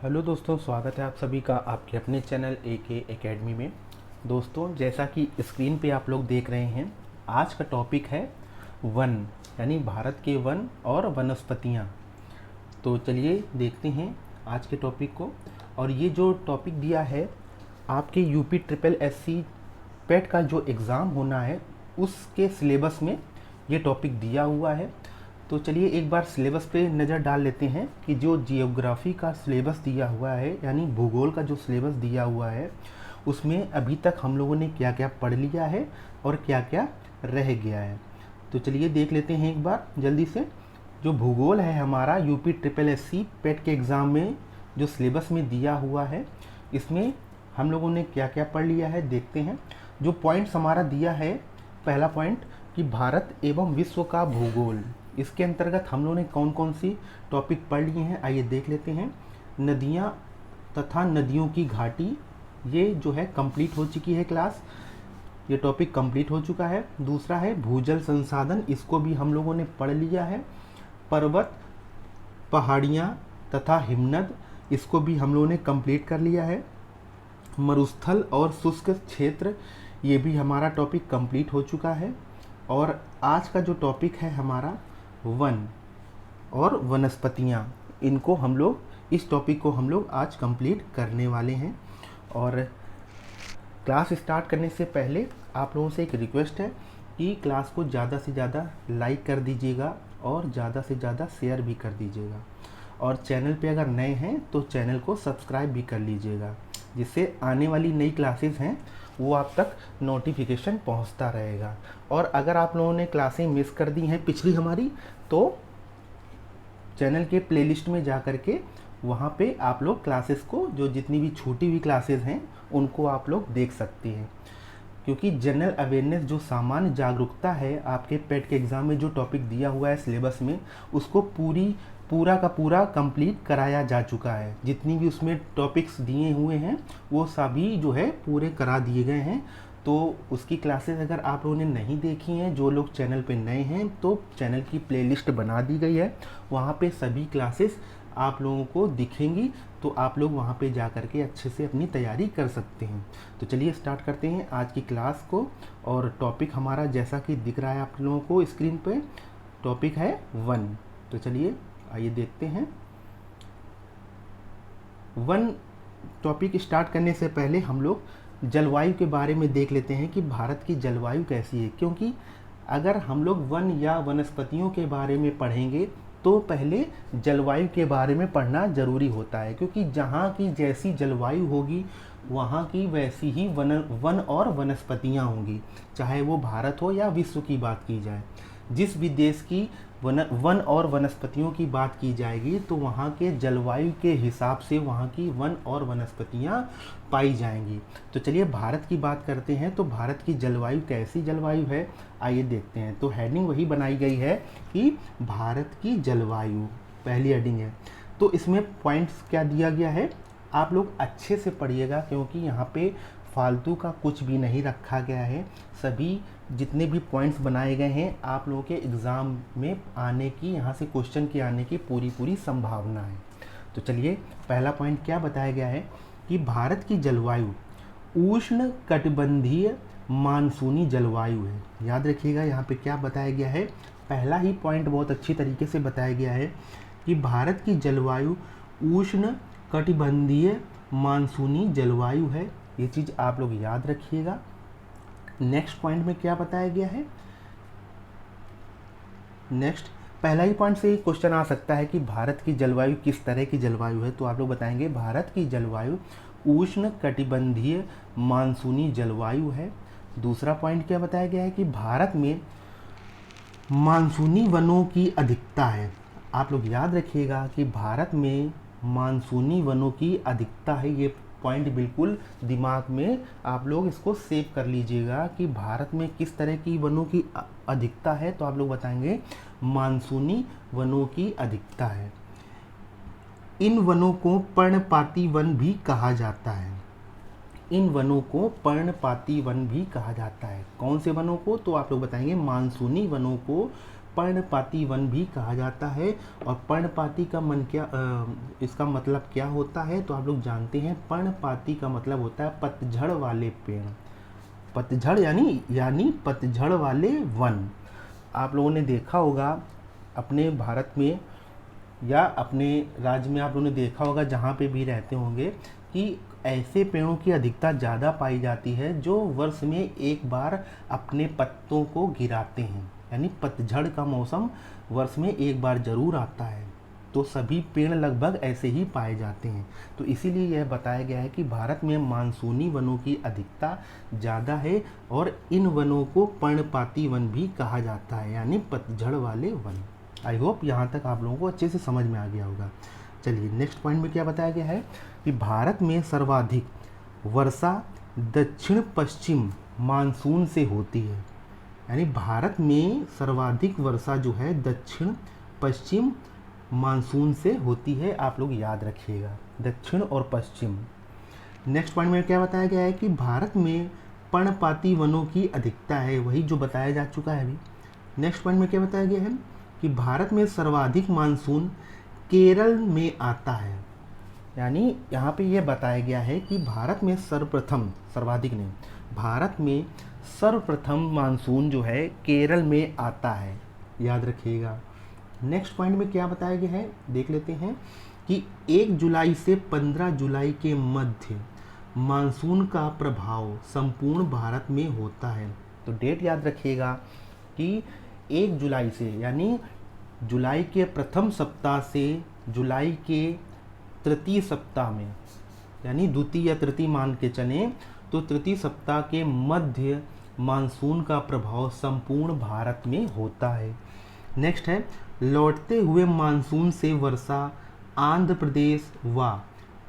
Hello दोस्तों, स्वागत है आप सभी का आपके अपने चैनल AK एकेडमी में। दोस्तों, जैसा कि स्क्रीन पे आप लोग देख रहे हैं, आज का टॉपिक है वन, यानी भारत के वन और वनस्पतियाँ। तो चलिए देखते हैं आज के टॉपिक को। और ये जो टॉपिक दिया है आपके यूपी ट्रिपल SC पेट का जो एग्ज़ाम होना है उसके सिलेबस में ये टॉपिक दिया हुआ है। तो चलिए एक बार सिलेबस पे नज़र डाल लेते हैं कि जो जियोग्राफी का सिलेबस दिया हुआ है, यानी भूगोल का जो सिलेबस दिया हुआ है, उसमें अभी तक हम लोगों ने क्या क्या पढ़ लिया है और क्या क्या रह गया है। तो चलिए देख लेते हैं एक बार जल्दी से। जो भूगोल है हमारा यूपी ट्रिपल SC पेट के एग्ज़ाम में जो सिलेबस में दिया हुआ है, इसमें हम लोगों ने क्या क्या पढ़ लिया है देखते हैं। जो पॉइंट्स हमारा दिया है, पहला पॉइंट कि भारत एवं विश्व का भूगोल, इसके अंतर्गत हम लोगों ने कौन कौन सी टॉपिक पढ़ लिए हैं आइए देख लेते हैं। नदियाँ तथा नदियों की घाटी, ये जो है कंप्लीट हो चुकी है क्लास, ये टॉपिक कंप्लीट हो चुका है। दूसरा है भूजल संसाधन, इसको भी हम लोगों ने पढ़ लिया है। पर्वत, पहाड़ियाँ तथा हिमनद, इसको भी हम लोगों ने कंप्लीट कर लिया है। मरुस्थल और शुष्क क्षेत्र, ये भी हमारा टॉपिक कंप्लीट हो चुका है। और आज का जो टॉपिक है हमारा वन और वनस्पतियाँ, इनको हम लोग, इस टॉपिक को हम लोग आज कंप्लीट करने वाले हैं। और क्लास स्टार्ट करने से पहले आप लोगों से एक रिक्वेस्ट है कि क्लास को ज़्यादा से ज़्यादा लाइक कर दीजिएगा और ज़्यादा से ज़्यादा शेयर भी कर दीजिएगा। और चैनल पे अगर नए हैं तो चैनल को सब्सक्राइब भी कर लीजिएगा, जिससे आने वाली नई क्लासेस हैं वो आप तक नोटिफिकेशन पहुंचता रहेगा। और अगर आप लोगों ने क्लासें मिस कर दी हैं पिछली हमारी, तो चैनल के प्लेलिस्ट में जा कर के वहाँ पे आप लोग क्लासेस को, जो जितनी भी छूटी हुई क्लासेस हैं उनको आप लोग देख सकते हैं। क्योंकि जनरल अवेयरनेस, जो सामान्य जागरूकता है, आपके पेट के एग्ज़ाम में जो टॉपिक दिया हुआ है सिलेबस में, उसको पूरा का पूरा कंप्लीट कराया जा चुका है। जितनी भी उसमें टॉपिक्स दिए हुए हैं वो सभी जो है पूरे करा दिए गए हैं। तो उसकी क्लासेस अगर आप लोगों ने नहीं देखी हैं, जो लोग चैनल पे नए हैं, तो चैनल की प्लेलिस्ट बना दी गई है, वहाँ पे सभी क्लासेस आप लोगों को दिखेंगी। तो आप लोग वहाँ पे जा कर के अच्छे से अपनी तैयारी कर सकते हैं। तो चलिए स्टार्ट करते हैं आज की क्लास को। और टॉपिक हमारा जैसा कि दिख रहा है आप लोगों को स्क्रीन पे, टॉपिक है वन। तो चलिए आइए देखते हैं। वन टॉपिक स्टार्ट करने से पहले हम लोग जलवायु के बारे में देख लेते हैं कि भारत की जलवायु कैसी है। क्योंकि अगर हम लोग वन या वनस्पतियों के बारे में पढ़ेंगे तो पहले जलवायु के बारे में पढ़ना ज़रूरी होता है। क्योंकि जहाँ की जैसी जलवायु होगी वहाँ की वैसी ही वन और वनस्पतियाँ होंगी, चाहे वो भारत हो या विश्व की बात की जाए। जिस भी देश की वन और वनस्पतियों की बात की जाएगी तो वहाँ के जलवायु के हिसाब से वहाँ की वन और वनस्पतियाँ पाई जाएंगी। तो चलिए भारत की बात करते हैं। तो भारत की जलवायु कैसी जलवायु है आइए देखते हैं। तो हेडिंग वही बनाई गई है कि भारत की जलवायु, पहली हेडिंग है। तो इसमें पॉइंट्स क्या दिया गया है आप लोग अच्छे से पढ़िएगा, क्योंकि यहाँ पे फालतू का कुछ भी नहीं रखा गया है। सभी जितने भी पॉइंट्स बनाए गए हैं आप लोगों के एग्ज़ाम में आने की, यहाँ से क्वेश्चन के आने की पूरी संभावना है। तो चलिए पहला पॉइंट क्या बताया गया है कि भारत की जलवायु उष्ण कटिबंधीय मानसूनी जलवायु है। याद रखिएगा यहाँ पे क्या बताया गया है, पहला ही पॉइंट बहुत अच्छी तरीके से बताया गया है कि भारत की जलवायु उष्ण कटिबंधीय मानसूनी जलवायु है। ये चीज़ आप लोग याद रखिएगा। नेक्स्ट पॉइंट में क्या बताया गया है, नेक्स्ट पहला ही पॉइंट से क्वेश्चन आ सकता है कि भारत की जलवायु किस तरह की जलवायु है। तो आप लोग बताएंगे भारत की जलवायु उष्ण कटिबंधीय मानसूनी जलवायु है। दूसरा पॉइंट क्या बताया गया है कि भारत में मानसूनी वनों की अधिकता है। आप लोग याद रखिएगा कि भारत में मानसूनी वनों की अधिकता है। ये पॉइंट बिल्कुल दिमाग में आप लोग इसको सेव कर लीजिएगा कि भारत में किस तरह की वनों की अधिकता है। तो आप लोग बताएंगे मानसूनी वनों की अधिकता है। इन वनों को पर्णपाती वन भी कहा जाता है। इन वनों को पर्णपाती वन भी कहा जाता है। कौन से वनों को, तो आप लोग बताएंगे मानसूनी वनों को पर्णपाती वन भी कहा जाता है। और पर्णपाती का मन क्या इसका मतलब क्या होता है, तो आप लोग जानते हैं पर्णपाती का मतलब होता है पतझड़ वाले पेड़। पतझड़ यानी पतझड़ वाले वन। आप लोगों ने देखा होगा अपने भारत में या अपने राज्य में, आप लोगों ने देखा होगा जहाँ पे भी रहते होंगे कि ऐसे पेड़ों की अधिकता ज़्यादा पाई जाती है जो वर्ष में एक बार अपने पत्तों को गिराते हैं। यानी पतझड़ का मौसम वर्ष में एक बार ज़रूर आता है, तो सभी पेड़ लगभग ऐसे ही पाए जाते हैं। तो इसीलिए यह बताया गया है कि भारत में मानसूनी वनों की अधिकता ज़्यादा है और इन वनों को पर्णपाती वन भी कहा जाता है, यानी पतझड़ वाले वन। आई होप यहाँ तक आप लोगों को अच्छे से समझ में आ गया होगा। चलिए नेक्स्ट पॉइंट में क्या बताया गया है कि भारत में सर्वाधिक वर्षा दक्षिण पश्चिम मानसून से होती है। यानी भारत में सर्वाधिक वर्षा जो है दक्षिण पश्चिम मानसून से होती है। आप लोग याद रखिएगा, दक्षिण और पश्चिम। नेक्स्ट पॉइंट में क्या बताया गया है कि भारत में पर्णपाती वनों की अधिकता है, वही जो बताया जा चुका है अभी। नेक्स्ट पॉइंट में क्या बताया गया है कि भारत में सर्वाधिक मानसून केरल में आता है। यानी यहाँ पे ये बताया गया है कि भारत में सर्वप्रथम, सर्वाधिक नहीं, भारत में सर्वप्रथम मानसून जो है केरल में आता है, याद रखिएगा। नेक्स्ट पॉइंट में क्या बताया गया है देख लेते हैं कि 1 जुलाई से 15 जुलाई के मध्य मानसून का प्रभाव संपूर्ण भारत में होता है। तो डेट याद रखिएगा कि 1 जुलाई से, यानी जुलाई के प्रथम सप्ताह से जुलाई के तृतीय सप्ताह में, यानी द्वितीय या तृतीय मान के चलें तो तृतीय सप्ताह के मध्य मानसून का प्रभाव संपूर्ण भारत में होता है। नेक्स्ट है लौटते हुए मानसून से वर्षा आंध्र प्रदेश व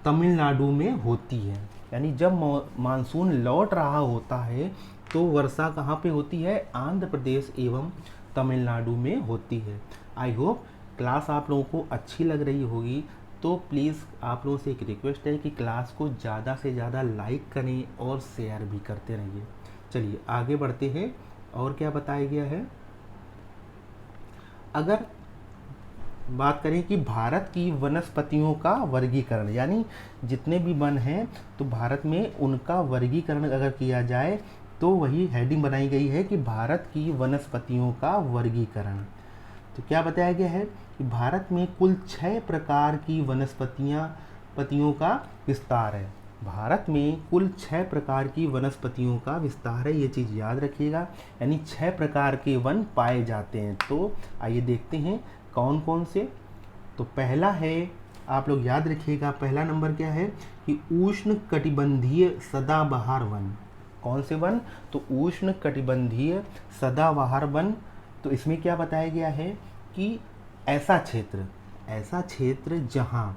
तमिलनाडु में होती है। यानी जब मानसून लौट रहा होता है तो वर्षा कहाँ पे होती है, आंध्र प्रदेश एवं तमिलनाडु में होती है। आई होप क्लास आप लोगों को अच्छी लग रही होगी, तो प्लीज़ आप लोगों से एक रिक्वेस्ट है कि क्लास को ज़्यादा से ज़्यादा लाइक करें और शेयर भी करते रहिए। चलिए आगे बढ़ते हैं। और क्या बताया गया है, अगर बात करें कि भारत की वनस्पतियों का वर्गीकरण, यानी जितने भी वन हैं तो भारत में उनका वर्गीकरण अगर किया जाए तो वही हेडिंग बनाई गई है कि भारत की वनस्पतियों का वर्गीकरण। तो क्या बताया गया है कि भारत में कुल 6 प्रकार की वनस्पतियों का विस्तार है। भारत में कुल 6 प्रकार की वनस्पतियों का विस्तार है, ये चीज़ याद रखिएगा। यानी 6 प्रकार के वन पाए जाते हैं। तो आइए देखते हैं कौन कौन से। तो पहला है, आप लोग याद रखिएगा, पहला नंबर क्या है कि उष्ण कटिबंधीय सदाबहार वन। कौन से वन, तो उष्ण कटिबंधीय सदाबहार वन। तो इसमें क्या बताया गया है कि ऐसा क्षेत्र जहां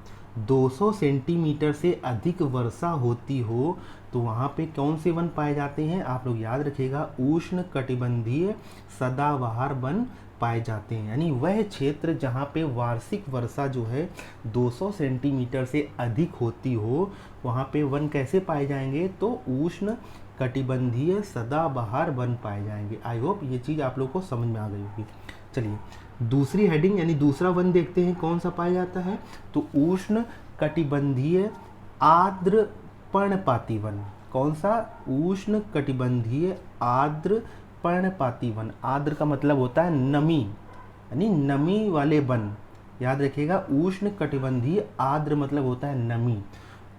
200 सेंटीमीटर से अधिक वर्षा होती हो तो वहाँ पे कौन से वन पाए जाते हैं, आप लोग याद रखिएगा, उष्ण कटिबंधीय सदाबहार वन पाए जाते हैं। यानी वह क्षेत्र जहाँ पे वार्षिक वर्षा जो है 200 सेंटीमीटर से अधिक होती हो वहाँ पे वन कैसे पाए जाएंगे, तो उष्ण कटिबंधीय सदाबहार वन पाए जाएंगे। आई होप ये चीज़ आप लोग को समझ में आ गई होगी। चलिए दूसरी हेडिंग यानी दूसरा वन देखते हैं कौन सा पाया जाता है, तो उष्ण कटिबंधीय आर्द्र पर्णपाती वन। कौन सा, उष्ण कटिबंधीय आर्द्र पर्णपाती वन। आर्द्र का मतलब होता है नमी, यानी नमी वाले वन, याद रखिएगा। उष्ण कटिबंधीय आर्द्र मतलब होता है नमी,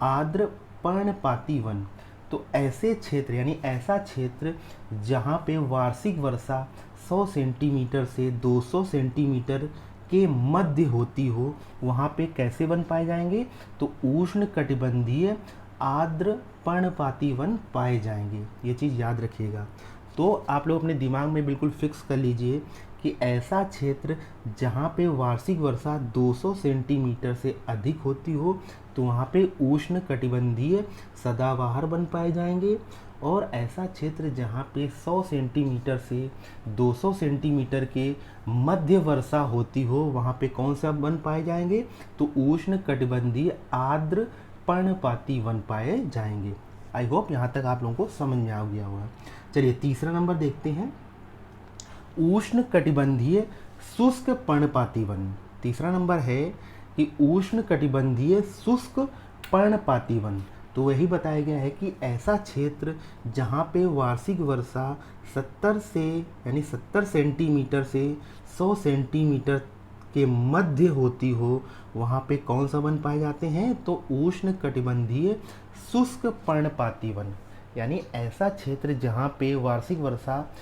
आर्द्र पर्णपाती वन। तो ऐसे क्षेत्र यानी ऐसा क्षेत्र जहाँ पे वार्षिक वर्षा 100 सेंटीमीटर से 200 सेंटीमीटर के मध्य होती हो वहाँ पे कैसे वन पाए जाएंगे, तो उष्ण कटिबंधीय आर्द्र पर्णपाती वन पाए जाएंगे। ये चीज़ याद रखिएगा। तो आप लोग अपने दिमाग में बिल्कुल फिक्स कर लीजिए कि ऐसा क्षेत्र जहाँ पे वार्षिक वर्षा 200 सेंटीमीटर से अधिक होती हो तो वहाँ पे उष्ण कटिबंधीय सदाबहार वन पाए जाएंगे। और ऐसा क्षेत्र जहाँ पे 100 सेंटीमीटर से 200 सेंटीमीटर के मध्य वर्षा होती हो वहाँ पे कौन सा वन पाए जाएंगे, तो उष्ण कटिबंधीय आर्द्र पर्णपाती वन पाए जाएंगे। आई होप यहाँ तक आप लोगों को समझ में आ गया होगा। चलिए तीसरा नंबर देखते हैं, उष्ण कटिबंधीय शुष्क पर्णपाती वन। तीसरा नंबर है कि उष्ण कटिबंधीय शुष्क पर्णपाती वन। तो वही बताया गया है कि ऐसा क्षेत्र जहाँ पे वार्षिक वर्षा 70 सेंटीमीटर से 100 सेंटीमीटर के मध्य होती हो, वहाँ पे कौन सा वन पाए जाते हैं? तो उष्ण कटिबंधीय शुष्क पर्णपाती वन। यानी ऐसा क्षेत्र जहाँ पे वार्षिक वर्षा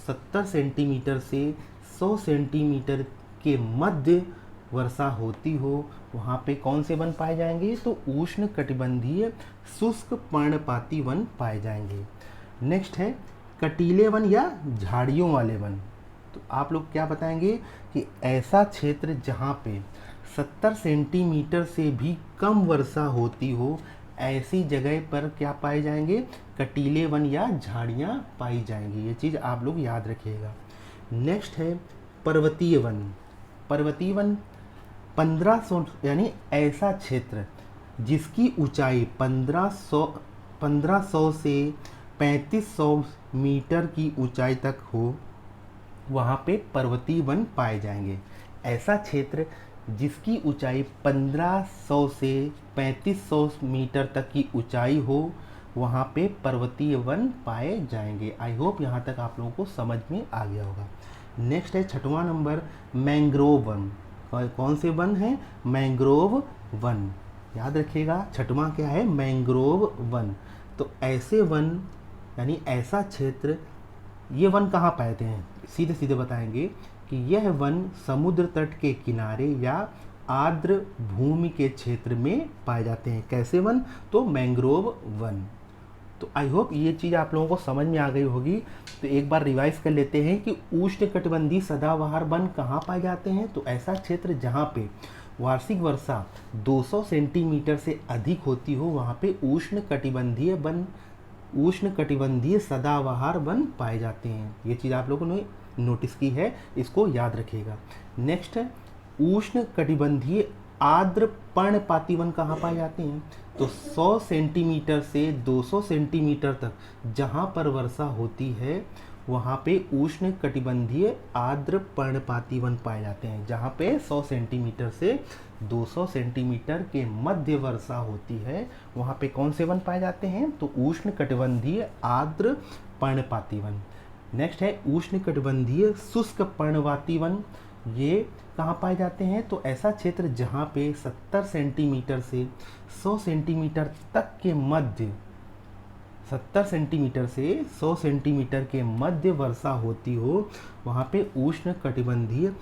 70 सेंटीमीटर से 100 सेंटीमीटर के मध्य वर्षा होती हो, वहाँ पे कौन से वन पाए जाएंगे? तो उष्ण कटिबंधीय शुष्क पर्णपाती वन पाए जाएंगे। नेक्स्ट है कटीले वन या झाड़ियों वाले वन। तो आप लोग क्या बताएंगे कि ऐसा क्षेत्र जहाँ पे 70 सेंटीमीटर से भी कम वर्षा होती हो, ऐसी जगह पर क्या पाए जाएंगे? कटीले वन या झाड़ियाँ पाई जाएंगी। ये चीज़ आप लोग याद रखिएगा। नेक्स्ट है पर्वतीय वन। पर्वतीय वन 1500 यानी ऐसा क्षेत्र जिसकी ऊंचाई 1500 से 3500 मीटर की ऊंचाई तक हो, वहाँ पे पर्वतीय वन पाए जाएंगे। ऐसा क्षेत्र जिसकी ऊंचाई 1500 से 3500 मीटर तक की ऊंचाई हो, वहाँ पे पर्वतीय वन पाए जाएंगे। आई होप यहाँ तक आप लोगों को समझ में आ गया होगा। नेक्स्ट है छठवां नंबर मैंग्रोव वन। कौन से वन है? Mangrove one. याद रखिएगा, छठवां क्या है? Mangrove one. तो ऐसे वन यानी ऐसा क्षेत्र, ये वन कहाँ पाते हैं? सीधे सीधे बताएंगे कि यह वन समुद्र तट के किनारे या आर्द्र भूमि के क्षेत्र में पाए जाते हैं। कैसे वन? तो मैंग्रोव वन। तो आई होप ये चीज़ आप लोगों को समझ में आ गई होगी। तो एक बार रिवाइज कर लेते हैं कि उष्णकटिबंधीय सदाबहार वन कहाँ पाए जाते हैं? तो ऐसा क्षेत्र जहाँ पे वार्षिक वर्षा 200 सेंटीमीटर से अधिक होती हो, वहाँ पे उष्णकटिबंधीय सदाबहार वन पाए जाते हैं। ये चीज़ आप लोगों ने नोटिस की है, इसको याद रखिएगा। नेक्स्ट है उष्णकटिबंधीय आर्द्र पर्णपाती वन कहाँ पाए जाते हैं? तो 100 सेंटीमीटर से 200 सेंटीमीटर तक जहाँ पर वर्षा होती है, वहाँ पे उष्णकटिबंधीय आर्द्र पर्णपाती वन पाए जाते हैं। जहाँ पे 100 सेंटीमीटर से 200 सेंटीमीटर के मध्य वर्षा होती है, वहाँ पे कौन से वन पाए जाते हैं? तो उष्णकटिबंधीय आर्द्र पर्णपाती वन। नेक्स्ट है उष्णकटिबंधीय शुष्क पर्णपाती वन। ये कहाँ पाए जाते हैं? तो ऐसा क्षेत्र जहाँ पे 70 सेंटीमीटर से 100 सेंटीमीटर तक के मध्य 70 सेंटीमीटर से 100 सेंटीमीटर के मध्य वर्षा होती हो, वहाँ पे उष्णकटिबंधीय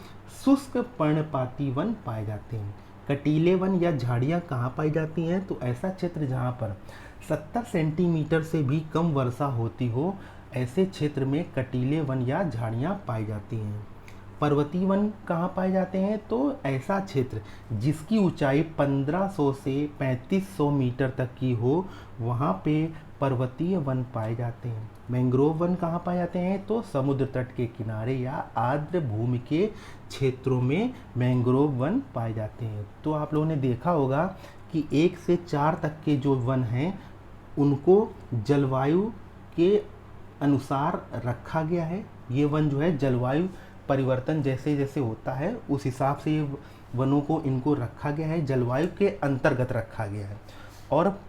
शुष्क पर्णपाती वन पाए जाते हैं। कटीले वन या झाड़ियाँ कहाँ पाई जाती हैं? तो ऐसा क्षेत्र जहाँ पर 70 सेंटीमीटर से भी कम वर्षा होती हो, ऐसे क्षेत्र में कटीले वन या झाड़ियाँ पाई जाती हैं। पर्वतीय वन कहाँ पाए जाते हैं? तो ऐसा क्षेत्र जिसकी ऊंचाई 1500 से 3500 मीटर तक की हो, वहाँ पे पर्वतीय वन पाए जाते हैं। मैंग्रोव वन कहाँ पाए जाते हैं? तो समुद्र तट के किनारे या आर्द्र भूमि के क्षेत्रों में मैंग्रोव वन पाए जाते हैं। तो आप लोगों ने देखा होगा कि 1 से 4 तक के जो वन हैं, उनको जलवायु के अनुसार रखा गया है। ये वन जो है जलवायु परिवर्तन जैसे जैसे होता है, उस हिसाब से ये वनों को इनको रखा गया है, जलवायु के अंतर्गत रखा गया है। और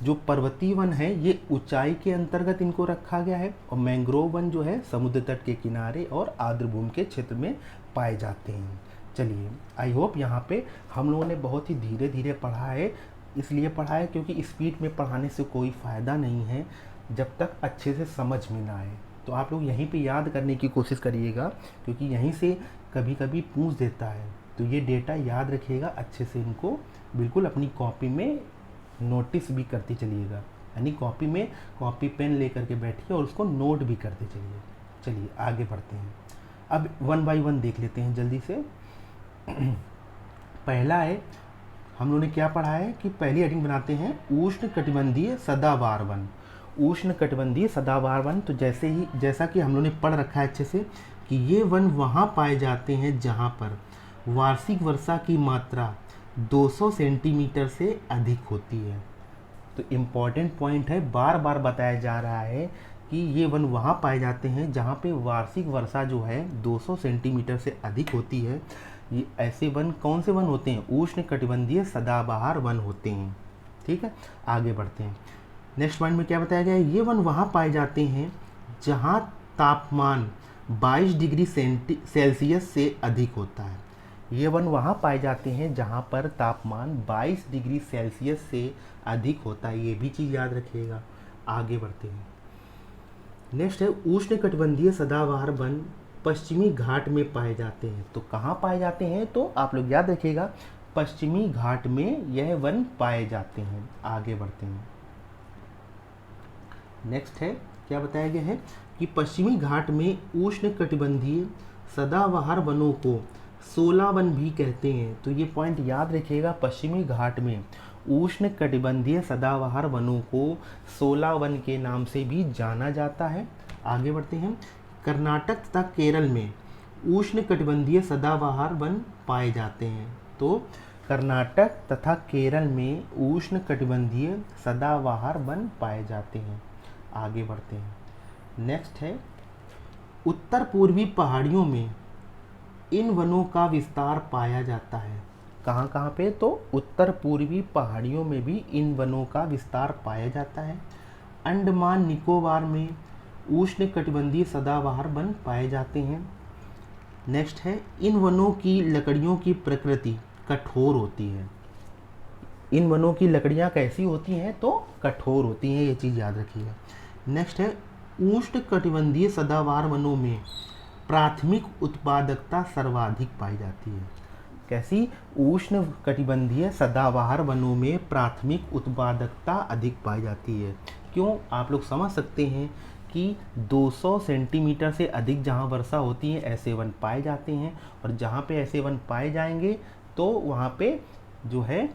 जो पर्वतीय वन है, ये ऊंचाई के अंतर्गत इनको रखा गया है। और मैंग्रोव वन जो है समुद्र तट के किनारे और आर्द्र भूमि के क्षेत्र में पाए जाते हैं। चलिए, आई होप यहाँ पे हम लोगों ने बहुत ही धीरे धीरे पढ़ा है। इसलिए पढ़ा है क्योंकि स्पीड में पढ़ाने से कोई फ़ायदा नहीं है जब तक अच्छे से समझ में ना आए। तो आप लोग यहीं पे याद करने की कोशिश करिएगा, क्योंकि यहीं से कभी कभी पूछ देता है। तो ये डेटा याद रखिएगा अच्छे से, इनको बिल्कुल अपनी कॉपी में नोटिस भी करते चलिएगा। यानी कॉपी में कॉपी पेन लेकर के बैठिए और उसको नोट भी करते चलिए। चलिए आगे बढ़ते हैं। अब 1 बाय 1 देख लेते हैं जल्दी से। पहला है, हम लोगों ने क्या पढ़ा है कि पहली हेडिंग बनाते हैं उष्णकटिबंधीय सदाबहार वन। उष्णकटिबंधीय सदाबहार वन, तो जैसा कि हम लोगों ने पढ़ रखा है अच्छे से कि ये वन वहाँ पाए जाते हैं जहाँ पर वार्षिक वर्षा की मात्रा 200 सेंटीमीटर से अधिक होती है। तो इम्पॉर्टेंट पॉइंट है, बार बार बताया जा रहा है कि ये वन वहाँ पाए जाते हैं जहाँ पे वार्षिक वर्षा जो है 200 सेंटीमीटर से अधिक होती है। ये ऐसे वन कौन से वन होते हैं? उष्ण कटिबंधीय सदाबहार वन होते हैं। ठीक है, आगे बढ़ते हैं। नेक्स्ट पॉइंट में क्या बताया गया है? ये वन वहाँ पाए जाते हैं जहाँ तापमान 22 डिग्री सेल्सियस से अधिक होता है। ये वन वहाँ पाए जाते हैं जहाँ पर तापमान 22 डिग्री सेल्सियस से अधिक होता है। ये भी चीज़ याद रखिएगा। आगे बढ़ते हैं। नेक्स्ट है उष्ण कटिबंधीय सदाबहार वन पश्चिमी घाट में पाए जाते हैं। तो कहाँ पाए जाते हैं? तो आप लोग याद रखिएगा, पश्चिमी घाट में यह वन पाए जाते हैं। आगे बढ़ते हैं। नेक्स्ट है क्या बताया गया है कि पश्चिमी घाट में उष्ण कटिबंधीय सदाबहार वनों को 16 वन भी कहते हैं। तो ये पॉइंट याद रखिएगा, पश्चिमी घाट में उष्ण कटिबंधीय सदाबहार वनों को 16 वन के नाम से भी जाना जाता है। आगे बढ़ते हैं। कर्नाटक तथा केरल में उष्ण कटिबंधीय सदाबहार वन पाए जाते हैं। तो कर्नाटक तथा केरल में उष्ण कटिबंधीय सदाबहार वन पाए जाते हैं। आगे बढ़ते हैं। नेक्स्ट है उत्तर पूर्वी पहाड़ियों में इन वनों का विस्तार पाया जाता है। कहाँ कहाँ पे? तो उत्तर पूर्वी पहाड़ियों में भी इन वनों का विस्तार पाया जाता है। अंडमान निकोबार में उष्ण कटिबंधीय सदाबहार वन पाए जाते हैं। नेक्स्ट है इन वनों की लकड़ियों की प्रकृति कठोर होती है। इन वनों की लकड़ियाँ कैसी होती हैं? तो कठोर होती हैं। ये चीज़ याद रखिएगा। नेक्स्ट है उष्ण कटिबंधीय सदाबहार वनों में प्राथमिक उत्पादकता सर्वाधिक पाई जाती है। कैसी? उष्ण कटिबंधीय सदाबहार वनों में प्राथमिक उत्पादकता अधिक पाई जाती है। क्यों? आप लोग समझ सकते हैं कि 200 सेंटीमीटर से अधिक जहाँ वर्षा होती है ऐसे वन पाए जाते हैं, और जहाँ पे ऐसे वन पाए जाएंगे तो वहाँ पे जो है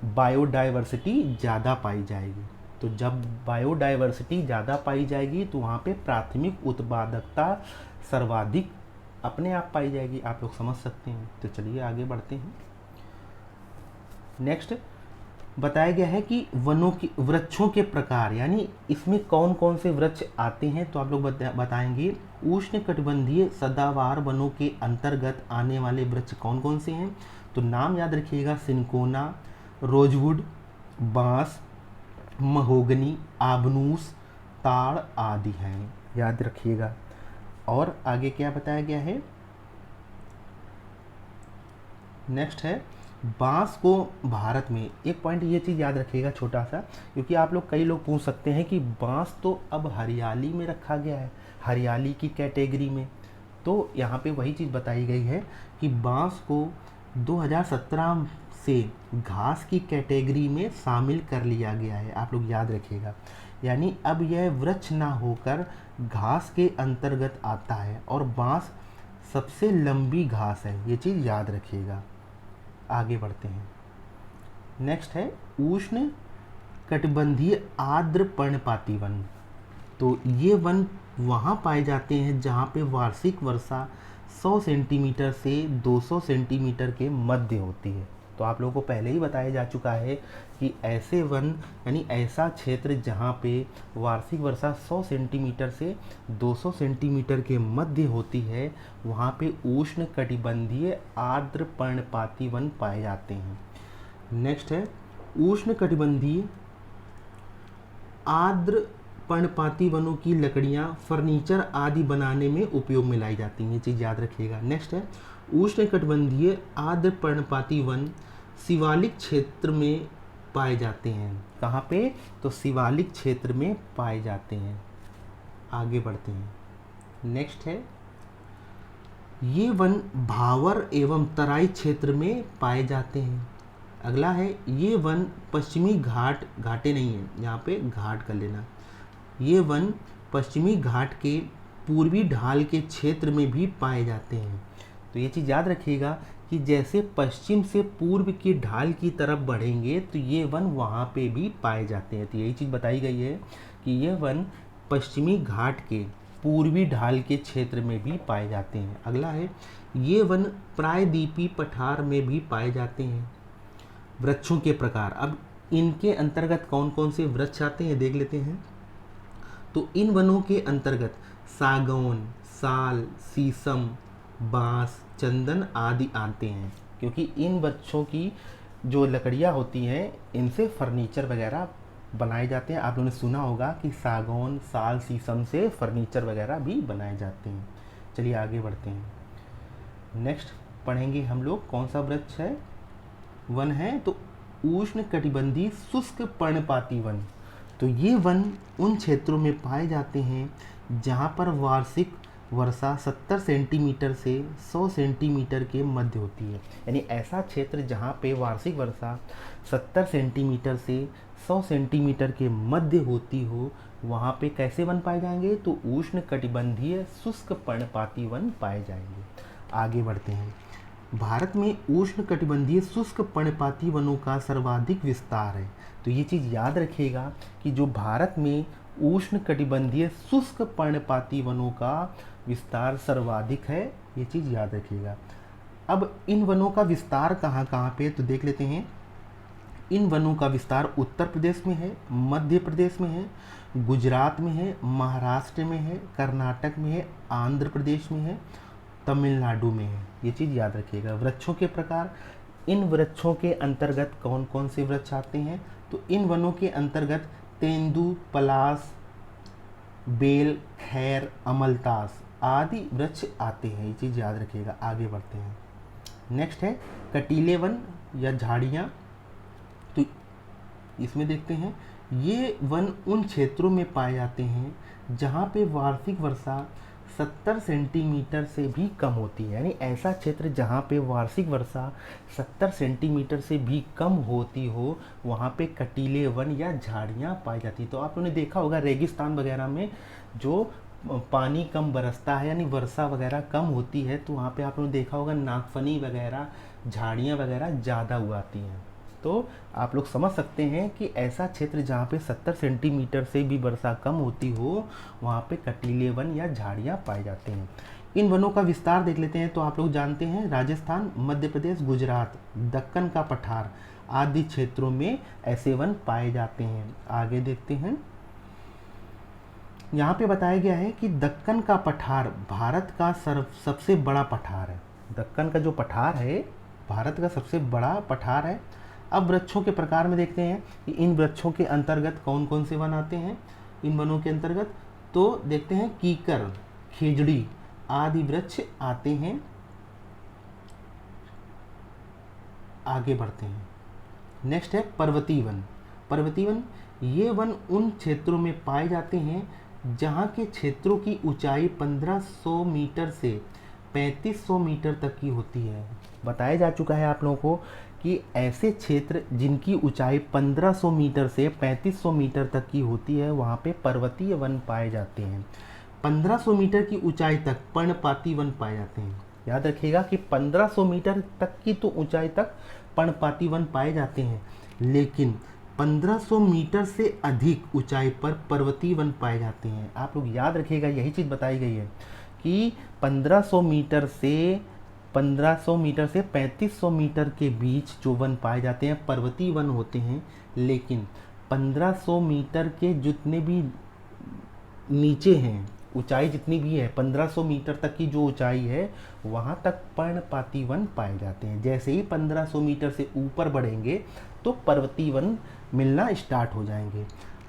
बायोडाइवर्सिटी ज़्यादा पाई जाएगी। तो जब बायोडाइवर्सिटी ज़्यादा पाई जाएगी तो वहाँ पे प्राथमिक उत्पादकता सर्वाधिक अपने आप पाई जाएगी। आप लोग समझ सकते हैं। तो चलिए आगे बढ़ते हैं। नेक्स्ट बताया गया है कि वनों की वृक्षों के प्रकार, यानी इसमें कौन कौन से वृक्ष आते हैं। तो आप लोग बताएंगे उष्ण कटिबंधीय सदाबहार वनों के अंतर्गत आने वाले वृक्ष कौन कौन से हैं। तो नाम याद रखिएगा, सिनकोना, रोजवुड, बांस, महोगनी, आबनूस, ताड़ आदि हैं। याद रखिएगा। और आगे क्या बताया गया है? नेक्स्ट है बांस को भारत में, एक पॉइंट ये चीज़ याद रखिएगा छोटा सा, क्योंकि आप लोग कई लोग पूछ सकते हैं कि बांस तो अब हरियाली में रखा गया है, हरियाली की कैटेगरी में। तो यहाँ पे वही चीज़ बताई गई है कि बांस को 2017 से घास की कैटेगरी में शामिल कर लिया गया है। आप लोग याद रखिएगा, यानी अब यह वृक्ष ना होकर घास के अंतर्गत आता है, और बांस सबसे लंबी घास है। ये चीज़ याद रखिएगा। आगे बढ़ते हैं। नेक्स्ट है उष्ण कटिबंधीय आर्द्र पर्णपाती वन। तो ये वन वहाँ पाए जाते हैं जहाँ पे वार्षिक वर्षा 100 सेंटीमीटर से 200 सेंटीमीटर के मध्य होती है। तो आप लोगों को पहले ही बताया जा चुका है कि ऐसे वन यानी ऐसा क्षेत्र जहाँ पे वार्षिक वर्षा 100 सेंटीमीटर से 200 सेंटीमीटर के मध्य होती है, वहाँ पे उष्ण कटिबंधीय आर्द्र पर्णपाती वन पाए जाते हैं। नेक्स्ट है उष्ण कटिबंधीय आर्द्र पर्णपाती वनों की लकड़ियाँ फर्नीचर आदि बनाने में उपयोग में लाई जाती हैं। ये चीज़ याद रखिएगा। नेक्स्ट है उष्ण कटिबंधीय आर्द्र पर्णपाती वन शिवालिक क्षेत्र में पाए जाते हैं। कहाँ पे? तो शिवालिक क्षेत्र में पाए जाते हैं। आगे बढ़ते हैं। नेक्स्ट है ये वन भावर एवं तराई क्षेत्र में पाए जाते हैं। अगला है ये वन पश्चिमी घाटे नहीं है, यहाँ पे घाट कर लेना। ये वन पश्चिमी घाट के पूर्वी ढाल के क्षेत्र में भी पाए जाते हैं। तो ये चीज़ याद रखिएगा कि जैसे पश्चिम से पूर्व की ढाल की तरफ बढ़ेंगे तो ये वन वहाँ पे भी पाए जाते हैं। तो यही चीज़ बताई गई है कि ये वन पश्चिमी घाट के पूर्वी ढाल के क्षेत्र में भी पाए जाते हैं। अगला है ये वन प्रायद्वीपीय पठार में भी पाए जाते हैं। वृक्षों के प्रकार, अब इनके अंतर्गत कौन कौन से वृक्ष आते हैं देख लेते हैं। तो इन वनों के अंतर्गत सागौन, साल, शीशम, बांस, चंदन आदि आते हैं, क्योंकि इन वृक्षों की जो लकड़ियाँ होती हैं इनसे फर्नीचर वगैरह बनाए जाते हैं। आप लोगों ने सुना होगा कि सागौन, साल, शीशम से फर्नीचर वगैरह भी बनाए जाते हैं। चलिए आगे बढ़ते हैं। नेक्स्ट पढ़ेंगे हम लोग कौन सा वृक्ष है, वन है, तो उष्ण कटिबंधीय शुष्क पर्णपाती वन। तो ये वन उन क्षेत्रों में पाए जाते हैं जहाँ पर वार्षिक वर्षा 70 सेंटीमीटर से 100 सेंटीमीटर के मध्य होती है। यानी ऐसा क्षेत्र जहाँ पे वार्षिक वर्षा 70 सेंटीमीटर से 100 सेंटीमीटर के मध्य होती हो, वहाँ पे कैसे वन पाए जाएंगे, तो उष्ण कटिबंधीय शुष्क पर्णपाती वन पाए जाएंगे। आगे बढ़ते हैं। भारत में उष्ण कटिबंधीय शुष्क पर्णपाती वनों का सर्वाधिक विस्तार है। तो ये चीज़ याद रखिएगा कि जो भारत में उष्ण कटिबंधीय शुष्क पर्णपाती वनों का विस्तार सर्वाधिक है, ये चीज़ याद रखिएगा। अब इन वनों का विस्तार कहाँ कहाँ पे, तो देख लेते हैं। इन वनों का विस्तार उत्तर प्रदेश में है, मध्य प्रदेश में है, गुजरात में है, महाराष्ट्र में है, कर्नाटक में है, आंध्र प्रदेश में है, तमिलनाडु में है। ये चीज़ याद रखिएगा। वृक्षों के प्रकार, इन वृक्षों के अंतर्गत कौन कौन से वृक्ष आते हैं, तो इन वनों के अंतर्गत तेंदु, पलाश, बेल, खैर, अमलतास आदि वृक्ष आते हैं। ये चीज़ याद रखिएगा। आगे बढ़ते हैं। नेक्स्ट है कटीले वन या झाड़ियाँ। तो इसमें देखते हैं, ये वन उन क्षेत्रों में पाए जाते हैं जहाँ पे वार्षिक वर्षा 70 सेंटीमीटर से भी कम होती है। यानी ऐसा क्षेत्र जहाँ पे वार्षिक वर्षा 70 सेंटीमीटर से भी कम होती हो, वहाँ पे कटीले वन या झाड़ियाँ पाई जाती। तो आप लोगों ने देखा होगा रेगिस्तान वगैरह में जो पानी कम बरसता है, यानी वर्षा वगैरह कम होती है, तो वहाँ पे आप लोगों ने देखा होगा नागफनी वगैरह, झाड़ियाँ वगैरह ज़्यादा उगाती हैं। तो आप लोग समझ सकते हैं कि ऐसा क्षेत्र जहाँ पे 70 सेंटीमीटर से भी वर्षा कम होती हो, वहाँ पे कटीले वन या झाड़ियाँ पाए जाते हैं। इन वनों का विस्तार देख लेते हैं। तो आप लोग जानते हैं राजस्थान, मध्य प्रदेश, गुजरात, दक्कन का पठार आदि क्षेत्रों में ऐसे वन पाए जाते हैं। आगे देखते हैं। यहाँ पे बताया गया है कि दक्कन का पठार भारत का सबसे बड़ा पठार है। दक्कन का जो पठार है भारत का सबसे बड़ा पठार है। अब वृक्षों के प्रकार में देखते हैं कि इन वृक्षों के अंतर्गत कौन कौन से वन आते हैं। इन वनों के अंतर्गत तो देखते हैं कीकर, खेजड़ी आदि वृक्ष आते हैं। आगे बढ़ते हैं। नेक्स्ट है पर्वतीय वन। पर्वतीय वन, ये वन उन क्षेत्रों में पाए जाते हैं जहाँ के क्षेत्रों की ऊंचाई 1500 मीटर से 3500 मीटर तक की होती है। बताया जा चुका है आप लोगों को कि ऐसे क्षेत्र जिनकी ऊंचाई 1500 मीटर से 3500 मीटर तक की होती है, वहाँ पे पर्वतीय वन पाए जाते हैं। 1500 मीटर की ऊंचाई तक पर्णपाती वन पाए जाते हैं। याद रखिएगा कि 1500 मीटर तक की तो ऊंचाई तक पर्णपाती वन पाए जाते हैं, लेकिन 1500 मीटर से अधिक ऊंचाई पर पर्वतीय वन पाए जाते हैं। आप लोग याद रखिएगा, यही चीज़ बताई गई है कि 1500 मीटर से 3500 मीटर के बीच जो वन पाए जाते हैं पर्वतीय वन होते हैं, लेकिन 1500 मीटर के जितने भी नीचे हैं, ऊंचाई जितनी भी है 1500 मीटर तक की जो ऊंचाई है, वहाँ तक पर्णपाती वन पाए जाते हैं। जैसे ही 1500 मीटर से ऊपर बढ़ेंगे तो पर्वतीय वन मिलना स्टार्ट हो जाएंगे।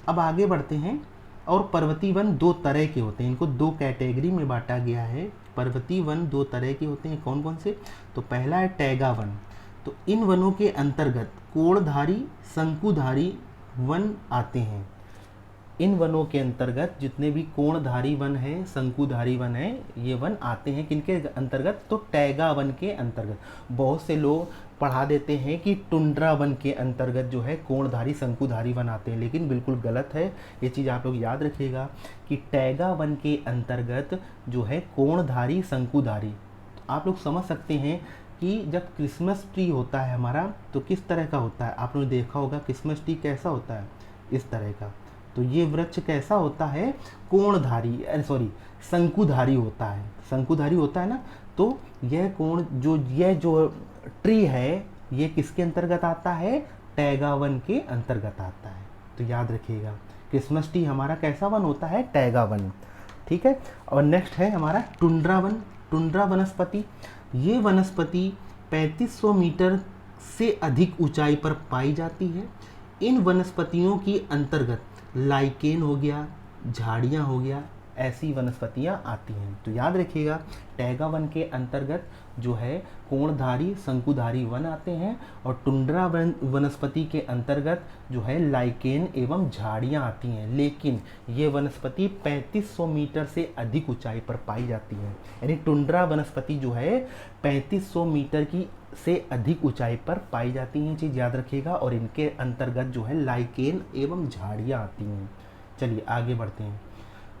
अब आगे बढ़ते हैं। और पर्वतीय वन दो तरह के होते हैं, इनको दो कैटेगरी में बांटा गया है। पर्वतीय वन दो तरह के होते हैं। कौन कौन से, तो पहला है टैगा वन। तो इन वनों के अंतर्गत कोणधारी, शंकुधारी वन आते हैं। इन वनों के अंतर्गत जितने भी कोणधारी वन है, शंकुधारी वन है, ये वन आते हैं किनके अंतर्गत, तो टैगा वन के अंतर्गत। बहुत से लोग पढ़ा देते हैं कि टुंड्रा वन के अंतर्गत जो है कोणधारी, शंकुधारी वन आते हैं, लेकिन बिल्कुल गलत है। ये चीज़ आप लोग याद रखिएगा कि टैगा वन के अंतर्गत जो है कोणधारी, शंकुधारी। आप लोग समझ सकते हैं कि जब क्रिसमस ट्री होता है हमारा, तो किस तरह का होता है। आप लोगों ने देखा होगा क्रिसमस ट्री कैसा होता है, इस तरह का। तो ये वृक्ष कैसा होता है, कोणधारी, शंकुधारी होता है। शंकुधारी होता है ना, तो यह जो ट्री है, ये किसके अंतर्गत आता है, टैगा वन के अंतर्गत आता है। तो याद रखिएगा क्रिसमस ट्री हमारा कैसा वन होता है, टैगा वन। ठीक है, और नेक्स्ट है हमारा टुंड्रा वन। टुंड्रा वनस्पति, ये वनस्पति 3500 मीटर से अधिक ऊंचाई पर पाई जाती है। इन वनस्पतियों की अंतर्गत लाइकेन हो गया, झाड़ियाँ हो गया, ऐसी वनस्पतियाँ आती हैं। तो याद रखिएगा, टैगा वन के अंतर्गत जो है कोणधारी शंकुधारी वन आते हैं, और टुंड्रा वनस्पति के अंतर्गत जो है लाइकेन एवं झाड़ियाँ आती हैं। लेकिन ये वनस्पति 3500 मीटर से अधिक ऊंचाई पर पाई जाती है। यानी टुंड्रा वनस्पति जो है 3500 मीटर की से अधिक ऊंचाई पर पाई जाती हैं, चीज़ याद रखिएगा। और इनके अंतर्गत जो है लाइकेन एवं झाड़ियाँ आती हैं। चलिए आगे बढ़ते हैं।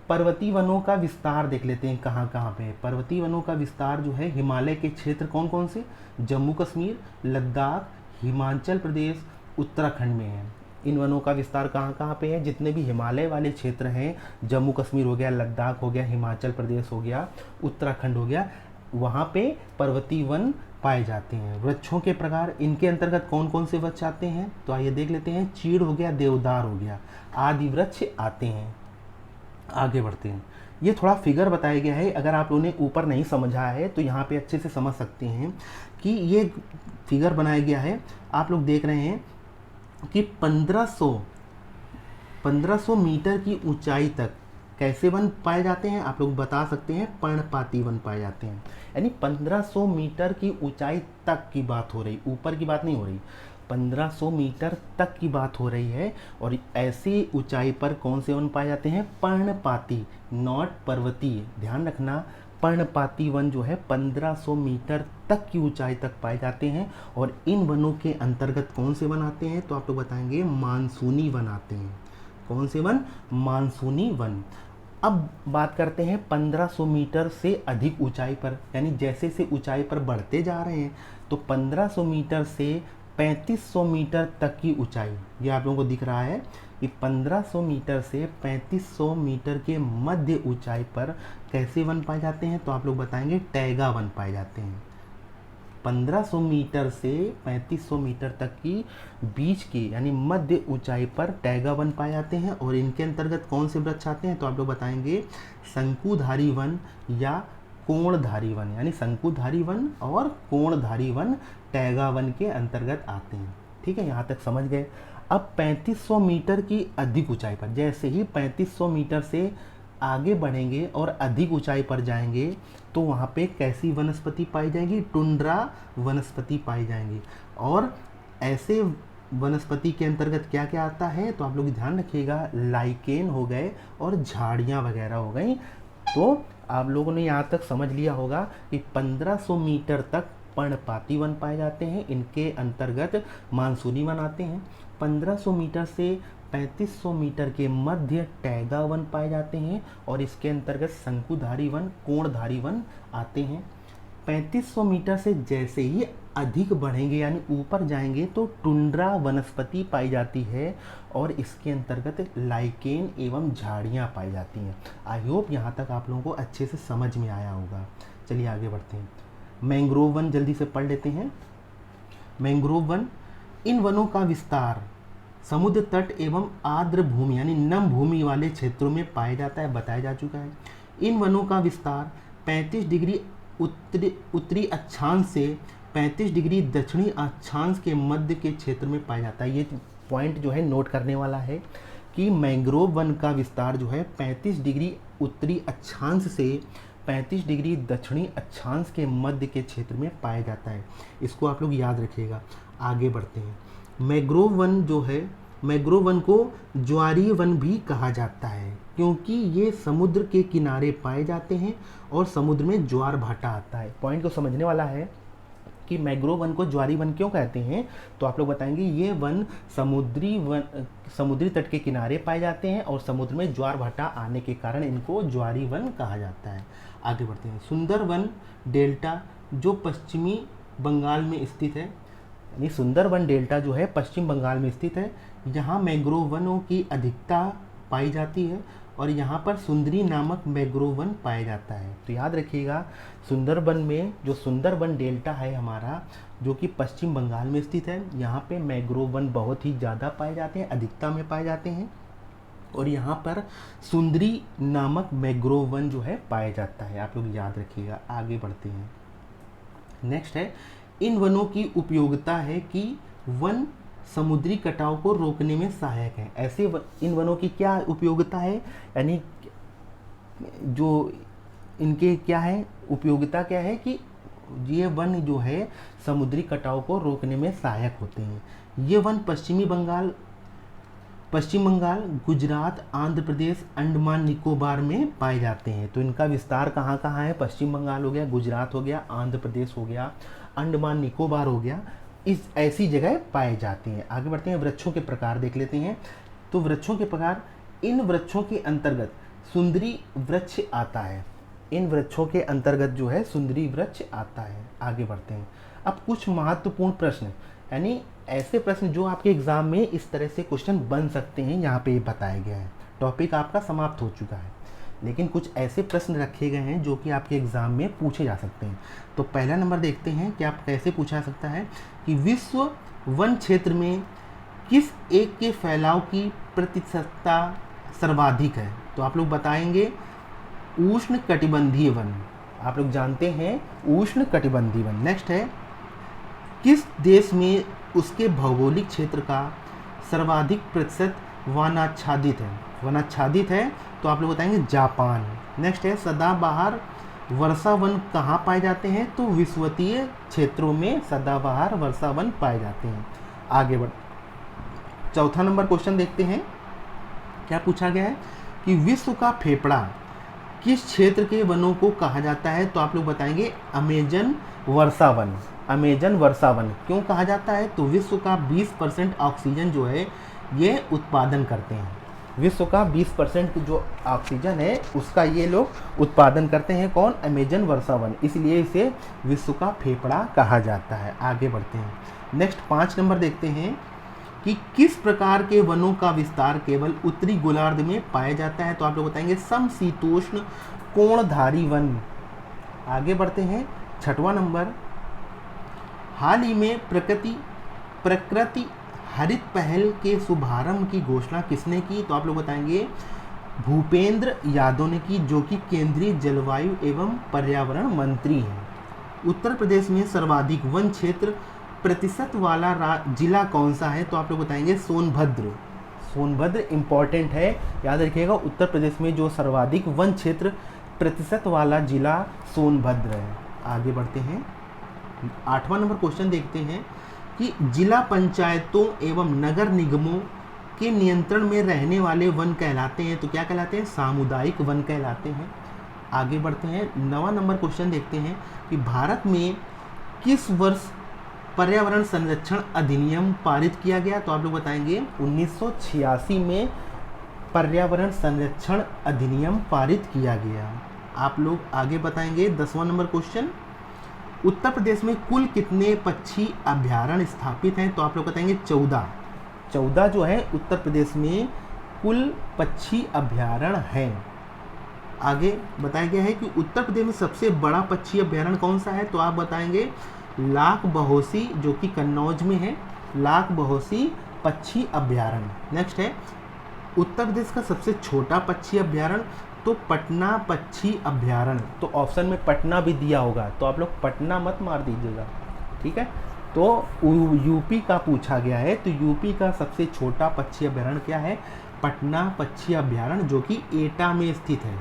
पर्वतीय वनों का विस्तार देख लेते हैं कहाँ कहाँ पे। पर्वतीय वनों का विस्तार जो है हिमालय के क्षेत्र कौन कौन से, जम्मू कश्मीर, लद्दाख, हिमाचल प्रदेश, उत्तराखंड में है। इन वनों का विस्तार कहाँ कहाँ पे है, जितने भी हिमालय वाले क्षेत्र हैं, जम्मू कश्मीर हो गया, लद्दाख हो गया, हिमाचल प्रदेश हो गया, उत्तराखंड हो गया, वहाँ पे पर्वतीय वन पाए जाते हैं। वृक्षों के प्रकार, इनके अंतर्गत कौन कौन से वृक्ष आते हैं, तो आइए देख लेते हैं। चीड़ हो गया, देवदार हो गया, आदि वृक्ष आते हैं। आगे बढ़ते हैं। ये थोड़ा फिगर बताया गया है, अगर आप लोगों ने ऊपर नहीं समझा है तो यहाँ पे अच्छे से समझ सकते हैं कि ये फिगर बनाया गया है। आप लोग देख रहे हैं कि 1500 मीटर की ऊंचाई तक कैसे वन पाए जाते हैं, आप लोग बता सकते हैं, पर्णपाती वन पाए जाते हैं। यानी 1500 मीटर की ऊंचाई तक की बात हो रही, ऊपर की बात नहीं हो रही, 1500 मीटर तक की बात हो रही है। और ऐसी ऊंचाई पर कौन से वन पाए जाते हैं, पर्णपाती, नॉट पर्वतीय। ध्यान रखना, पर्णपाती वन जो है 1500 मीटर तक की ऊंचाई तक पाए जाते हैं। और इन वनों के अंतर्गत कौन से वन आते हैं, तो आप लोग बताएंगे मानसूनी वन आते हैं। कौन से वन, मानसूनी वन। अब बात करते हैं 1500 मीटर से अधिक ऊंचाई पर, यानी जैसे से ऊंचाई पर बढ़ते जा रहे हैं तो 1500 मीटर से 3500 मीटर तक की ऊंचाई, ये आप लोगों को दिख रहा है कि 1500 मीटर से 3500 मीटर के मध्य ऊंचाई पर कैसे वन पाए जाते हैं, तो आप लोग बताएंगे टैगा वन पाए जाते हैं। 1500 मीटर से 3500 मीटर तक की बीच की यानी मध्य ऊंचाई पर टैगा वन पाए जाते हैं। और इनके अंतर्गत कौन से वृक्ष आते हैं, तो आप लोग बताएंगे शंकुधारी वन या कोणधारी वन। यानी शंकुधारी वन और कोणधारी वन टैगा वन के अंतर्गत आते हैं। ठीक है, यहाँ तक समझ गए। अब 3500 मीटर की अधिक ऊंचाई पर, जैसे ही 3500 मीटर से आगे बढ़ेंगे और अधिक ऊंचाई पर जाएंगे तो वहाँ पे कैसी वनस्पति पाई जाएगी, टुंड्रा वनस्पति पाई जाएंगी। और ऐसे वनस्पति के अंतर्गत क्या क्या आता है, तो आप लोग ध्यान रखिएगा, लाइकेन हो गए और झाड़ियाँ वगैरह हो गई। तो आप लोगों ने यहाँ तक समझ लिया होगा कि 1500 मीटर तक पर्णपाती वन पाए जाते हैं, इनके अंतर्गत मानसूनी वन आते हैं। 1500 मीटर से 3500 मीटर के मध्य टैगा वन पाए जाते हैं और इसके अंतर्गत शंकुधारी वन, कोणधारी वन आते हैं। 3500 मीटर से जैसे ही अधिक बढ़ेंगे यानी ऊपर जाएंगे तो टुंड्रा वनस्पति पाई जाती है और इसके अंतर्गत लाइकेन एवं झाड़ियाँ पाई जाती हैं। आई होप यहाँ तक आप लोगों को अच्छे से समझ में आया होगा। चलिए आगे बढ़ते हैं। मैंग्रोव वन जल्दी से पढ़ लेते हैं। मैंग्रोव वन, इन वनों का विस्तार समुद्र तट एवं आर्द्र भूमि यानी नम भूमि वाले क्षेत्रों में पाया जाता है, बताया जा चुका है। इन वनों का विस्तार 35 डिग्री उत्तरी अक्षांश से 35 डिग्री दक्षिणी अक्षांश के मध्य के क्षेत्र में पाया जाता है। ये पॉइंट जो है नोट करने वाला है कि मैंग्रोव वन का विस्तार जो है 35 डिग्री उत्तरी अक्षांश से 35 डिग्री दक्षिणी अक्षांश के मध्य के क्षेत्र में पाया जाता है। इसको आप लोग याद रखिएगा। आगे बढ़ते हैं। मैंग्रोव वन जो है, मैंग्रोव वन को ज्वारीय वन भी कहा जाता है क्योंकि ये समुद्र के किनारे पाए जाते हैं और समुद्र में ज्वार भाटा आता है। पॉइंट को समझने वाला है कि मैंग्रोव वन को ज्वारीय वन क्यों कहते हैं, तो आप लोग बताएंगे ये वन समुद्री तट के किनारे पाए जाते हैं और समुद्र में ज्वार भाटा आने के कारण इनको ज्वारीय वन कहा जाता है। आगे बढ़ते हैं। सुंदरवन डेल्टा जो पश्चिमी बंगाल में स्थित है, यानी सुंदरवन डेल्टा जो है पश्चिम बंगाल में स्थित है, यहाँ मैंग्रोव वनों की अधिकता पाई जाती है और यहाँ पर सुंदरी नामक मैंग्रोव वन पाया जाता है। तो याद रखिएगा, सुंदरबन में जो सुंदरबन डेल्टा है हमारा, जो कि पश्चिम बंगाल में स्थित है, यहाँ पे मैंग्रोव वन बहुत ही ज़्यादा पाए जाते हैं, अधिकता में पाए जाते हैं। और यहाँ पर सुंदरी नामक मैंग्रोव वन जो है पाया जाता है, आप लोग याद रखिएगा। आगे बढ़ते हैं। नेक्स्ट है, इन वनों की उपयोगिता है कि वन समुद्री कटाव को रोकने में सहायक है। ऐसे इन वनों की क्या उपयोगिता है, यानी जो इनके क्या है उपयोगिता, क्या है कि ये वन जो है समुद्री कटाव को रोकने में सहायक होते हैं। ये वन पश्चिम बंगाल, गुजरात, आंध्र प्रदेश, अंडमान निकोबार में पाए जाते हैं। तो इनका विस्तार कहाँ कहाँ है? पश्चिम बंगाल हो गया, गुजरात हो गया, आंध्र प्रदेश हो गया, अंडमान निकोबार हो गया, इस ऐसी जगह पाए जाते हैं। आगे बढ़ते हैं, वृक्षों के प्रकार देख लेते हैं। तो वृक्षों के प्रकार, इन वृक्षों के अंतर्गत सुंदरी वृक्ष आता है। इन वृक्षों के अंतर्गत जो है सुंदरी वृक्ष आता है। आगे बढ़ते हैं। अब कुछ महत्वपूर्ण प्रश्न, यानी ऐसे प्रश्न जो आपके एग्जाम में इस तरह से क्वेश्चन बन सकते हैं, यहाँ पे बताया गया है। टॉपिक आपका समाप्त हो चुका है, लेकिन कुछ ऐसे प्रश्न रखे गए हैं जो कि आपके एग्जाम में पूछे जा सकते हैं। तो पहला नंबर देखते हैं कि आप कैसे पूछा सकता है कि विश्व वन क्षेत्र में किस एक के फैलाव की प्रतिशतता सर्वाधिक है? तो आप लोग बताएंगे उष्ण कटिबंधीय वन। आप लोग जानते हैं उष्ण कटिबंधीय वन। नेक्स्ट है, किस देश में उसके भौगोलिक क्षेत्र का सर्वाधिक प्रतिशत वनाच्छादित है? वनाच्छादित है तो आप लोग बताएंगे जापान। नेक्स्ट है, सदाबहार वर्षा वन कहाँ पाए जाते हैं? तो विषुवतीय क्षेत्रों में सदाबहार वर्षा वन पाए जाते हैं। आगे बढ़, चौथा नंबर क्वेश्चन देखते हैं। क्या पूछा गया है कि विश्व का फेफड़ा किस क्षेत्र के वनों को कहा जाता है? तो आप लोग बताएंगे अमेजन वर्षा वन। अमेजन वर्षा वन क्यों कहा जाता है? तो विश्व का 20% ऑक्सीजन जो है ये उत्पादन करते हैं। विश्व का 20% जो ऑक्सीजन है उसका ये लोग उत्पादन करते हैं। कौन? अमेजन वर्षा वन, इसलिए इसे विश्व का फेफड़ा कहा जाता है। आगे बढ़ते हैं। नेक्स्ट 5 नंबर देखते हैं कि किस प्रकार के वनों का विस्तार केवल उत्तरी गोलार्ध में पाया जाता है? तो आप लोग बताएंगे समशीतोष्ण कोणधारी वन। आगे बढ़ते हैं। 6वां नंबर, हाल ही में प्रकृति हरित पहल के शुभारंभ की घोषणा किसने की? तो आप लोग बताएंगे भूपेंद्र यादव ने की, जो कि केंद्रीय जलवायु एवं पर्यावरण मंत्री हैं। उत्तर प्रदेश में सर्वाधिक वन क्षेत्र प्रतिशत वाला जिला कौन सा है? तो आप लोग बताएंगे सोनभद्र। सोनभद्र इंपॉर्टेंट है, याद रखिएगा। उत्तर प्रदेश में जो सर्वाधिक वन क्षेत्र प्रतिशत वाला जिला सोनभद्र है। आगे बढ़ते हैं। 8वां नंबर क्वेश्चन देखते हैं कि जिला पंचायतों एवं नगर निगमों के नियंत्रण में रहने वाले वन कहलाते हैं। तो क्या कहलाते हैं? सामुदायिक वन कहलाते हैं। आगे बढ़ते हैं। 9वां नंबर क्वेश्चन देखते हैं कि भारत में किस वर्ष पर्यावरण संरक्षण अधिनियम पारित किया गया? तो आप लोग बताएंगे 1986 में पर्यावरण संरक्षण अधिनियम पारित किया गया। आप लोग आगे बताएंगे। 10वां नंबर क्वेश्चन, उत्तर प्रदेश में कुल कितने पक्षी अभयारण्य स्थापित हैं? तो आप लोग बताएंगे 14। 14 जो है उत्तर प्रदेश में कुल पक्षी अभयारण्य हैं। आगे बताया गया है कि उत्तर प्रदेश में सबसे बड़ा पक्षी अभयारण्य कौन सा है? तो आप बताएंगे लाख बहोसी, जो कि कन्नौज में है, लाख बहोसी पक्षी अभयारण्य। नेक्स्ट है, उत्तर प्रदेश का सबसे छोटा पक्षी अभयारण्य? तो पटना पक्षी अभयारण्य। तो ऑप्शन में पटना भी दिया होगा, तो आप लोग पटना मत मार दीजिएगा, ठीक है। तो यूपी का पूछा गया है, तो यूपी का सबसे छोटा पक्षी अभयारण्य क्या है? पटना पक्षी अभयारण्य, जो कि एटा में स्थित है।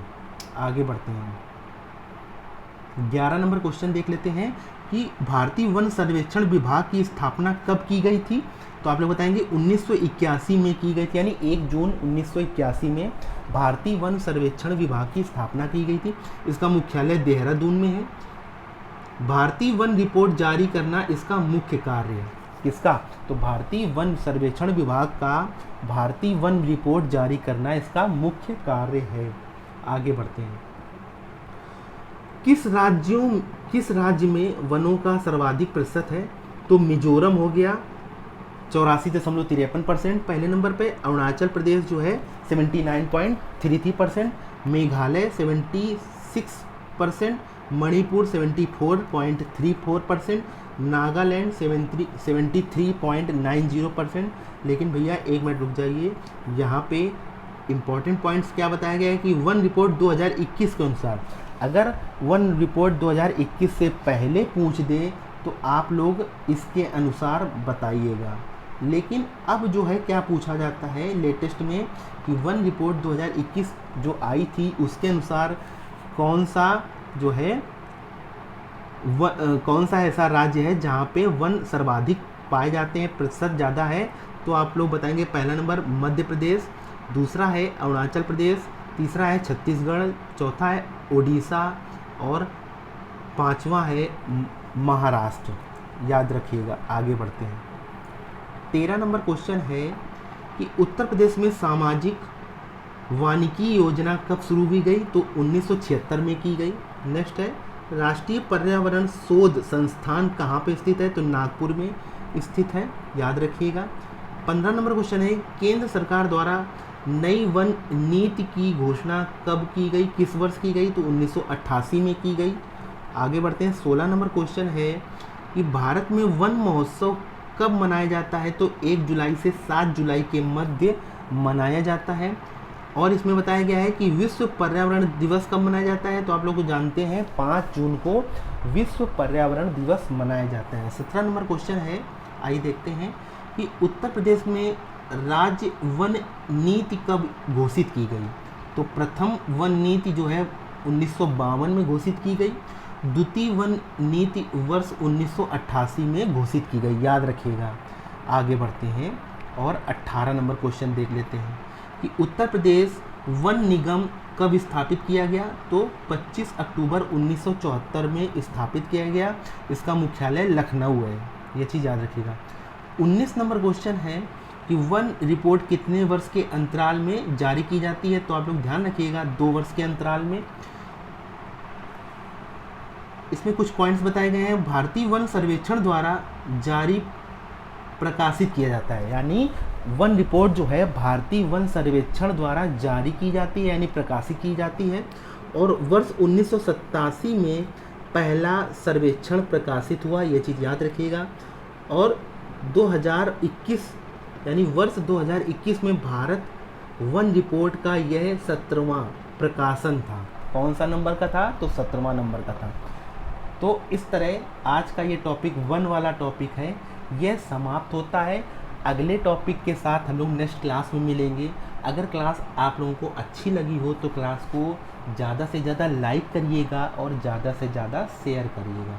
आगे बढ़ते हैं। 11 नंबर क्वेश्चन देख लेते हैं कि भारतीय वन सर्वेक्षण विभाग की स्थापना कब की गई थी? तो आप लोग बताएंगे 1981 में की गई थी, यानी 1 जून 1981 में भारतीय वन सर्वेक्षण विभाग की स्थापना की गई थी। इसका मुख्यालय देहरादून में है। भारतीय वन रिपोर्ट जारी करना इसका मुख्य कार्य है। किसका? तो भारतीय वन सर्वेक्षण विभाग का भारतीय वन रिपोर्ट जारी करना इसका मुख्य कार्य है। आगे बढ़ते हैं। किस राज्य में वनों का सर्वाधिक प्रतिशत है? तो मिजोरम हो गया 84.53% पहले नंबर पे। अरुणाचल प्रदेश जो है 79.33%, मेघालय 76%, मणिपुर 74.34%, नागालैंड 73.90%। लेकिन भैया एक मिनट रुक जाइए, यहाँ पे इम्पॉर्टेंट पॉइंट्स क्या बताया गया है कि वन रिपोर्ट 2021 के अनुसार, अगर वन रिपोर्ट 2021 से पहले पूछ दे तो आप लोग इसके अनुसार बताइएगा। लेकिन अब जो है क्या पूछा जाता है लेटेस्ट में कि वन रिपोर्ट 2021 जो आई थी उसके अनुसार कौन सा जो है कौन सा ऐसा राज्य है जहाँ पे वन सर्वाधिक पाए जाते हैं, प्रतिशत ज़्यादा है, तो आप लोग बताएंगे पहला नंबर मध्य प्रदेश, दूसरा है अरुणाचल प्रदेश, तीसरा है छत्तीसगढ़, चौथा है उड़ीसा और पांचवा है महाराष्ट्र। याद रखिएगा। आगे बढ़ते हैं। 13 नंबर क्वेश्चन है कि उत्तर प्रदेश में सामाजिक वानिकी योजना कब शुरू की गई, तो 1976 में की गई। नेक्स्ट है राष्ट्रीय पर्यावरण शोध संस्थान कहाँ पे स्थित है, तो नागपुर में स्थित है। याद रखिएगा। 15 नंबर क्वेश्चन है केंद्र सरकार द्वारा नई वन नीति की घोषणा कब की गई, किस वर्ष की गई, तो 1988 में की गई। आगे बढ़ते हैं। 16 नंबर क्वेश्चन है कि भारत में वन महोत्सव कब मनाया जाता है, तो 1 जुलाई से 7 जुलाई के मध्य मनाया जाता है। और इसमें बताया गया है कि विश्व पर्यावरण दिवस कब मनाया जाता है, तो आप लोग जानते हैं 5 जून को विश्व पर्यावरण दिवस मनाया जाता है। 17 नंबर क्वेश्चन है, आइए देखते हैं कि उत्तर प्रदेश में राज्य वन नीति कब घोषित की गई, तो प्रथम वन नीति जो है 1952 में घोषित की गई, द्वितीय वन नीति वर्ष 1988 में घोषित की गई। याद रखिएगा। आगे बढ़ते हैं और 18 नंबर क्वेश्चन देख लेते हैं कि उत्तर प्रदेश वन निगम कब स्थापित किया गया, तो 25 अक्टूबर 1974 में स्थापित किया गया। इसका मुख्यालय लखनऊ है। ये चीज़ याद रखिएगा। 19 नंबर क्वेश्चन है कि वन रिपोर्ट कितने वर्ष के अंतराल में जारी की जाती है, तो आप लोग ध्यान रखिएगा 2 वर्ष के अंतराल में। इसमें कुछ पॉइंट्स बताए गए हैं। भारतीय वन सर्वेक्षण द्वारा जारी प्रकाशित किया जाता है, यानी वन रिपोर्ट जो है भारतीय वन सर्वेक्षण द्वारा जारी की जाती है, यानी प्रकाशित की जाती है। और वर्ष 1987 में पहला सर्वेक्षण प्रकाशित हुआ, ये चीज़ याद रखिएगा। और 2021 यानी वर्ष 2021 में भारत वन रिपोर्ट का यह 17वां प्रकाशन था। कौन सा नंबर का था, तो 17वां नंबर का था। तो इस तरह आज का ये टॉपिक वन वाला टॉपिक है, यह समाप्त होता है। अगले टॉपिक के साथ हम लोग नेक्स्ट क्लास में मिलेंगे। अगर क्लास आप लोगों को अच्छी लगी हो तो क्लास को ज़्यादा से ज़्यादा लाइक करिएगा और ज़्यादा से ज़्यादा शेयर करिएगा।